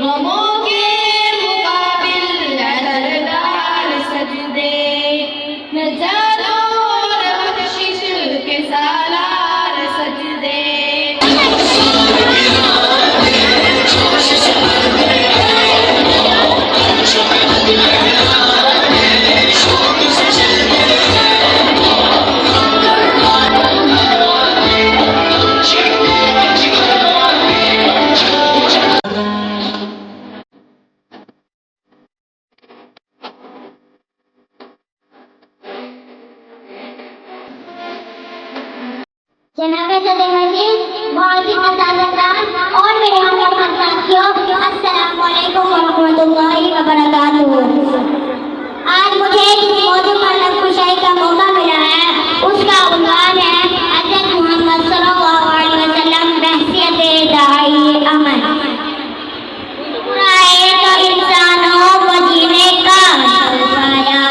गमों के मुकाबिल असरदार सजदे, नजारों और बख्शिश के सालार सजदे। जनाब सदर मजीद, बहुत और मेरे हम साथियों, अस्सलाम वालेकुम व रहमतुल्लाहि व बरकातुहू। आज मुझे जिस मौजू पर नक्शकुशाई का मौका मिला है उसका उन्वान है हज़रत मोहम्मद सल्लल्लाहु अलैहि वसल्लम बहसियत दाई अमन। हुजूर आए तो इंसानों को जीने का शौक़ आया,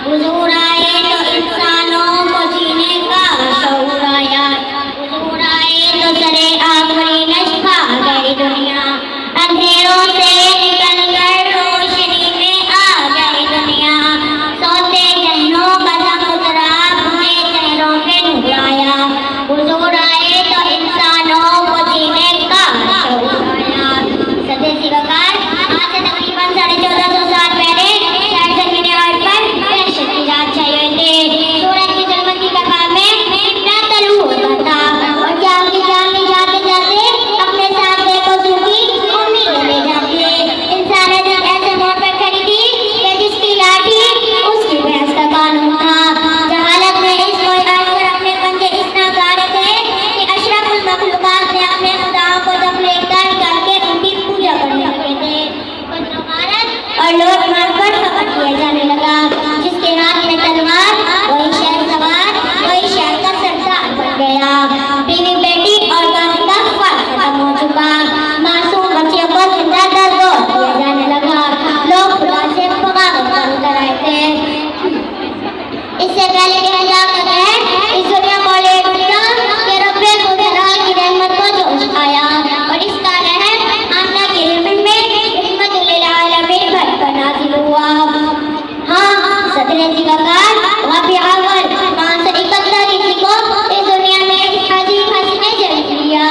हुजूर आए तो इंसानों को जीने का शौक़ आया, हुजूर आए तो सरे आफरीनश खा गई दुनिया, अंधेरों से निकल कर रोशनी में आ गई दुनिया, सोते जहनों का समुद्रा अपने चेहरों पे नूर आया, हुजूर आए तो इंसानों को जीने का शौक़ आया। सदे सिवकार आज से तकरीबन 1450 साल पहले सरजमीन अर्ज़ पर दहशत की रात छाई हुई थी। सूरज की ज़ुल्मती कपाल में इतना तलू होता था और जाते जाते अपने साथ बेकसूर की उम्मीद ले जाती है। इंसानियत एक ऐसे मोड़ पर खड़ी थी कि जिसकी लाठी उसकी भैंस का कानून था। जहालत में इस कोई आकर अपने पंजे इस नाकारे थे कि अशरफुल मखलूकात ने अपने खुदाओं को जब लेकर करके उनकी पूजा करने लगे थे। कुछ भारत और लोग मारकर खबर किया जाने लगा, जिसके हाथ में तलवार वही शहर सवार, वही शहर का सरदार बन गया। बीवी बेटी और गांव का फर्क खत्म हो चुका, मासूम बच्चियों को जिंदा दर दो दिया जाने लगा। लोग खुदा से बगावत कर उतर आए थे। इससे पहले कि मैं जाकर है इस दुनिया को ले उठा कि रब्बे खुदा की रहमत को जोश आया और इसका रहम आमना की हिम्मत में रहमतुल आलमीन भर कर नाज़िल हुआ। हाँ, सदरे सिवकार रबी अव्वल 571 ईस्वी को इस दुनिया में एक अजीब हस्ती ने जन्म लिया,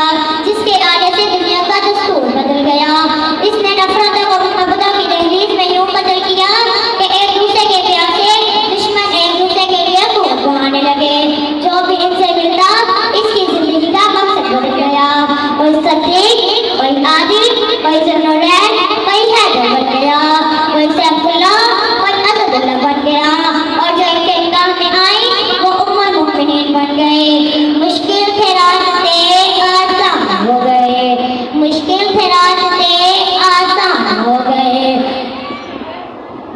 जिसके आने से दुनिया का दस्तूर बदल गया। इसने नफरत और मोहब्बत की दहलीज में यूं बदल किया कि एक दूसरे के प्यार से दुश्मन एक दूसरे के लिए खून बहाने लगे। जो भी इनसे मिलता इसकी जिंदगी का मकसद बन गया। कोई सदीक, कोई आदिल, कोई ज़ुन्नुरैन, कोई हैदर बन गया, कोई सैफुल्लाह, कोई असदुल्लाह बन गया और जो इनके निगाह में आई वो उम्मुल मुमिनीन बन गए। मुश्किल थे रास्ते आसान हो गए, मुश्किल थे रास्ते आसान हो गए,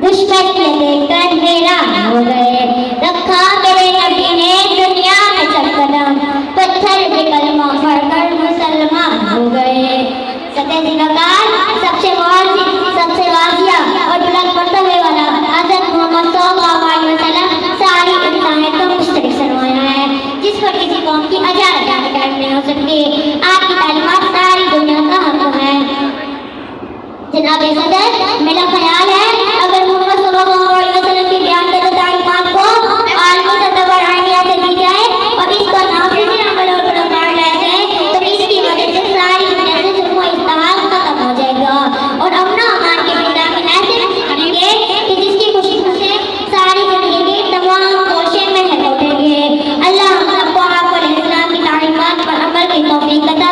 दुश्मन ने देखकर हैरान हो गए। रखा मेरे नबी ने दुनिया में सब कदम, पत्थर पे कलमा पढ़कर मुसलमान हो गए। सदे सिवकार सबसे मुअज़्ज़ज़, सबसे वासिया और बुलंद मर्तबे वाला हज़रत मोहम्मद सल्लल्लाहु अलैहि वसल्लम सारी इंसानियत को मुश्तरक फरमाया है, जिस पर किसी कौम की अजायब नहीं हो सकती। आपकी तालीमात सारी दुनिया का हक है। जनाब सदर, मेरा ख्याल है अगर मोहम्मद सल्लल्लाहु अलैहि वसल्लम की बयान करदा तालीमात को आलमी सतह पर आइनिया से दी जाए और इसको नाफिज़ अमल और प्रमाण लाया जाए तो इसकी वजह से सारी दुनिया से जुल्म और इस्तेमाल खत्म हो जाएगा और अमन और अमान के मिजाज ऐसे बनेंगे कि जिसकी खुशी से सारी जिंदगी की तमाम कोशिशें महल उठेंगे। अल्लाह हम सबको आपको इस्लाम की तालीमात पर अमल की तौफीक अता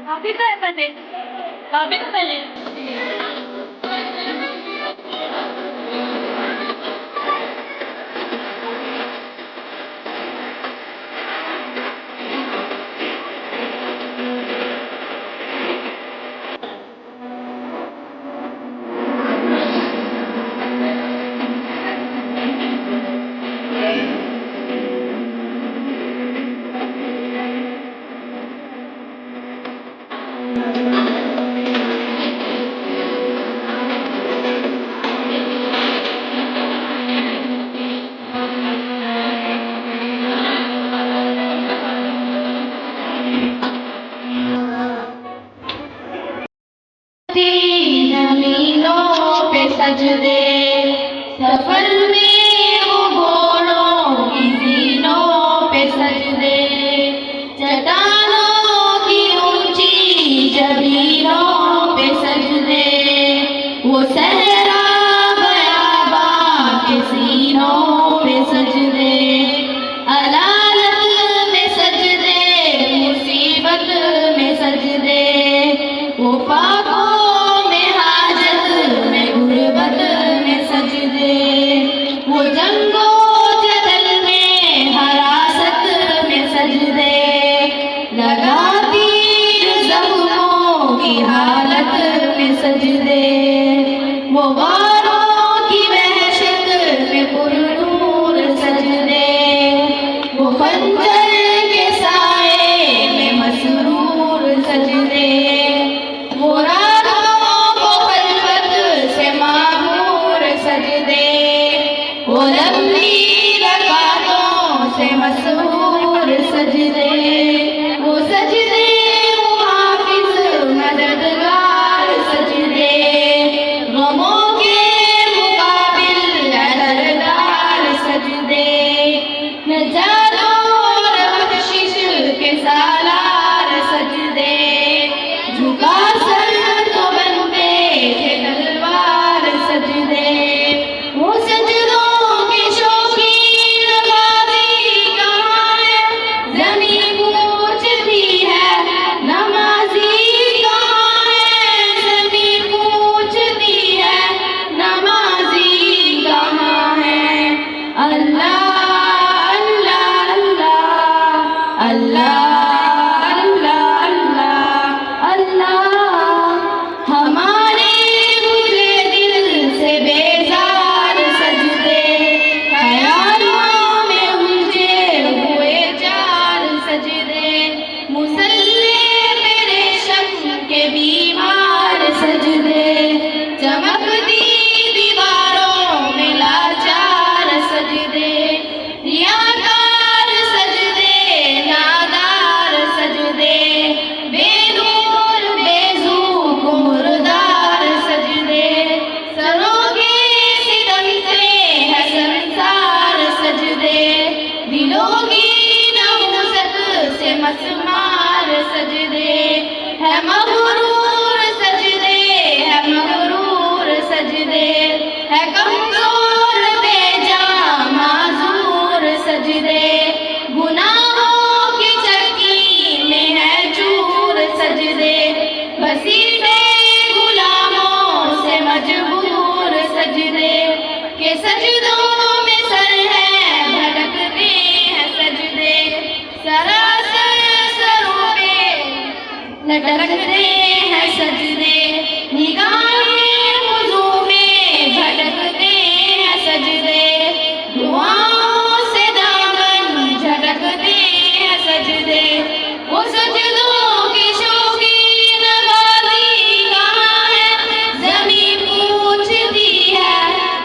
काफी तो है पहले, काफी तो पहले। जमीनों पे सजदे, सफर में वो घोड़ों की जीनों पे सजदे, चट्टानों की ऊंची जमीनों पे सजदे, वो सहरा बयाबां के सीनों पे सजदे, अलालत में सजदे, मुसीबत में सजदे, वो पाकों में हाजत में गुर्बत में सजदे, वो जंगो जदल में हरासत में सजदे, लगाती जख्मों की हालत में सजदे, वो वारों की वहशत में पुरनूर सजदे, वो खंजर के साए में मसरूर सजदे, वो रातों को खलवत से मामूर सजदे, वो लंबी रकातों से मसरूर सजदे, वो सजदे मुहाफिज मददगार सजदे, गमों के सरासर सरों पे लटकते हैं सजदे, निगाहें हुजूर में भटकते हैं सजदे, दुआओं से दामन झटकते हैं सजदे। वो सजदों की शौकीन नवाज़ी कहाँ है, ज़मीं पूछती है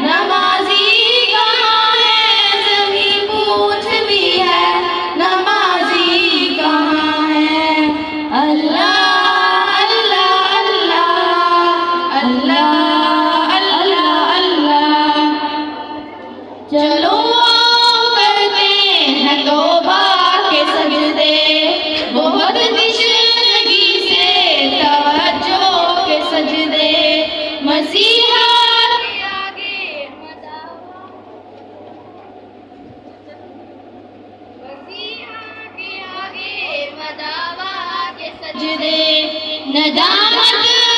नमाज़ी कहाँ है, ज़मीं पूछती है नमाज़ी कहाँ है। अल्लाह अल्लाह अल्लाह अल्लाह अल्लाह अल्लाह। चलो आओ करते हैं तौबा के सजदे, बहुत तिश्नगी से तवज्जो के सजदे, मसीहा के आगे मदावा के सजदे, नदामत